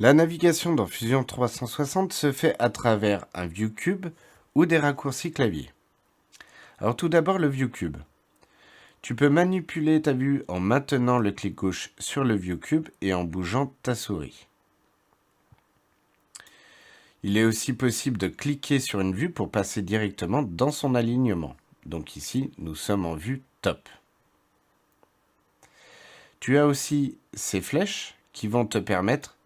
La navigation dans Fusion 360 se fait à travers un View Cube ou des raccourcis clavier. Alors tout d'abord le View Cube. Tu peux manipuler ta vue en maintenant le clic gauche sur le View Cube et en bougeant ta souris. Il est aussi possible de cliquer sur une vue pour passer directement dans son alignement. Donc ici, nous sommes en vue top. Tu as aussi ces flèches qui vont te permettre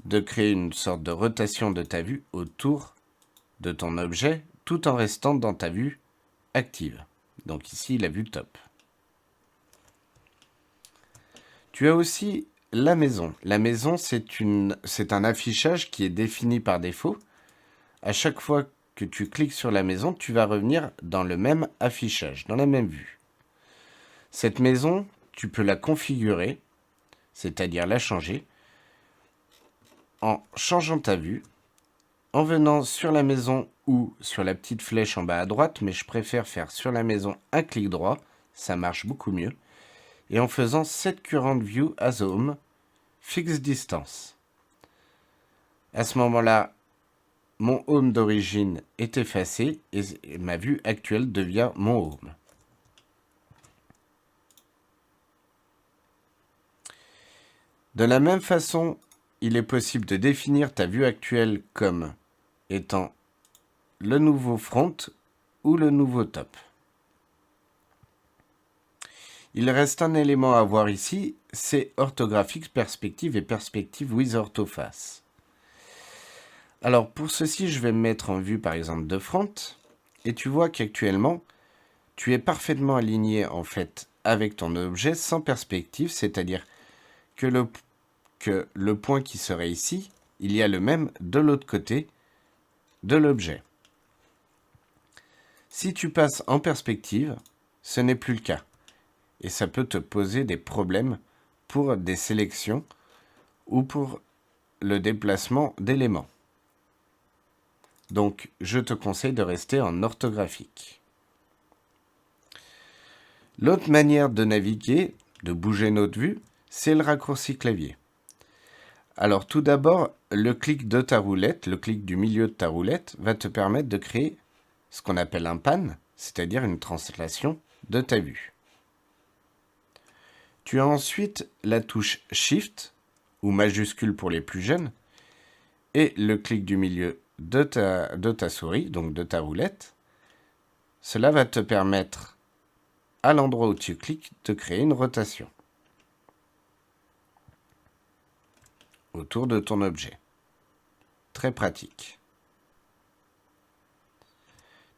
de créer une sorte de rotation de ta vue autour de ton objet tout en restant dans ta vue active. Donc ici, la vue top. Tu as aussi la maison. La maison, c'est un affichage qui est défini par défaut. À chaque fois que tu cliques sur la maison, tu vas revenir dans le même affichage, dans la même vue. Cette maison, tu peux la configurer, c'est-à-dire la changer, en changeant ta vue, en venant sur la maison ou sur la petite flèche en bas à droite, mais je préfère faire sur la maison un clic droit, ça marche beaucoup mieux, et en faisant Set Current View as Home, Fixed Distance. À ce moment-là, mon home d'origine est effacé et ma vue actuelle devient mon home. De la même façon, il est possible de définir ta vue actuelle comme étant le nouveau front ou le nouveau top. Il reste un élément à voir ici, c'est orthographique perspective et perspective with orthoface. Alors pour ceci, je vais me mettre en vue par exemple de front et tu vois qu'actuellement, tu es parfaitement aligné en fait avec ton objet sans perspective, c'est-à-dire que le point qui serait ici, il y a le même de l'autre côté de l'objet. Si tu passes en perspective, ce n'est plus le cas. Et ça peut te poser des problèmes pour des sélections ou pour le déplacement d'éléments. Donc, je te conseille de rester en orthographique. L'autre manière de naviguer, de bouger notre vue, c'est le raccourci clavier. Alors tout d'abord, le clic de ta roulette, le clic du milieu de ta roulette, va te permettre de créer ce qu'on appelle un pan, c'est-à-dire une translation de ta vue. Tu as ensuite la touche Shift, ou majuscule pour les plus jeunes, et le clic du milieu de ta souris, donc de ta roulette. Cela va te permettre, à l'endroit où tu cliques, de créer une rotation autour de ton objet. Très pratique.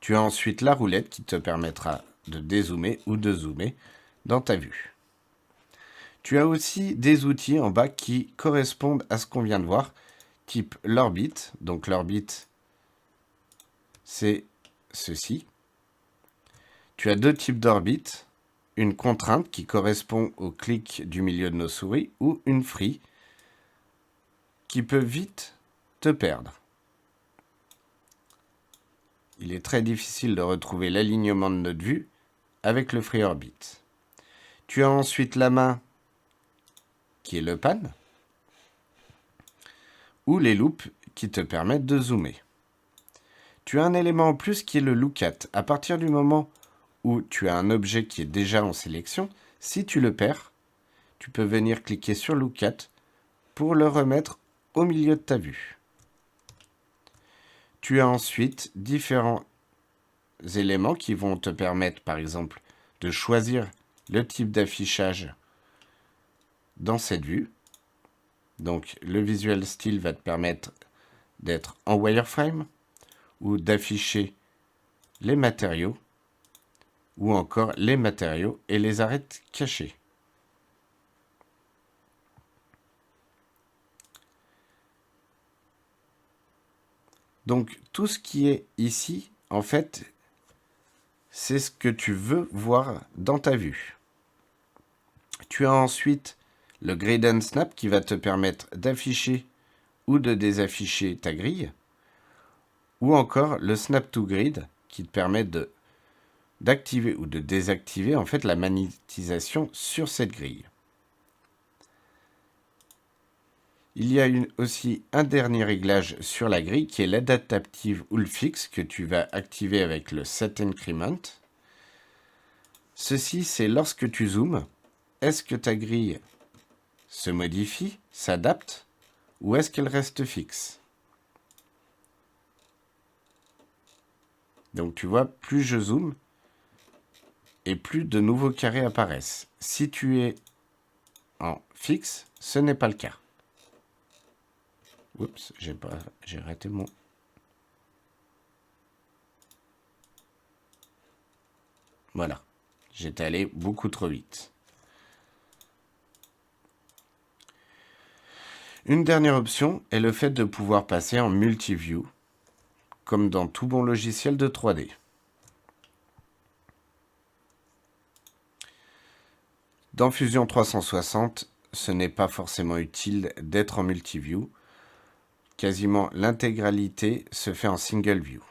Tu as ensuite la roulette qui te permettra de dézoomer ou de zoomer dans ta vue. Tu as aussi des outils en bas qui correspondent à ce qu'on vient de voir, type l'orbite. Donc l'orbite, c'est ceci. Tu as deux types d'orbite, une contrainte qui correspond au clic du milieu de nos souris ou une free qui peut vite te perdre. Il est très difficile de retrouver l'alignement de notre vue avec le free orbit. Tu as ensuite la main qui est le pan ou les loupes qui te permettent de zoomer. Tu as un élément en plus qui est le look at. À partir du moment où tu as un objet qui est déjà en sélection, si tu le perds, tu peux venir cliquer sur look at pour le remettre au milieu de ta vue. Tu as ensuite différents éléments qui vont te permettre, par exemple, de choisir le type d'affichage dans cette vue. Donc, le visual style va te permettre d'être en wireframe ou d'afficher les matériaux ou encore les matériaux et les arêtes cachées. Donc, tout ce qui est ici, en fait, c'est ce que tu veux voir dans ta vue. Tu as ensuite le Grid and Snap qui va te permettre d'afficher ou de désafficher ta grille, ou encore le Snap to Grid qui te permet d'activer ou de désactiver en fait la magnétisation sur cette grille. Il y a aussi un dernier réglage sur la grille qui est l'aide adaptative ou le fixe que tu vas activer avec le Set Increment. Ceci, c'est lorsque tu zoomes, est-ce que ta grille se modifie, s'adapte ou est-ce qu'elle reste fixe? Donc tu vois, plus je zoome et plus de nouveaux carrés apparaissent. Si tu es en fixe, ce n'est pas le cas. Oups, j'ai raté mon... Voilà, j'étais allé beaucoup trop vite. Une dernière option est le fait de pouvoir passer en multi-view, comme dans tout bon logiciel de 3D. Dans Fusion 360, ce n'est pas forcément utile d'être en multi-view. Quasiment l'intégralité se fait en single view.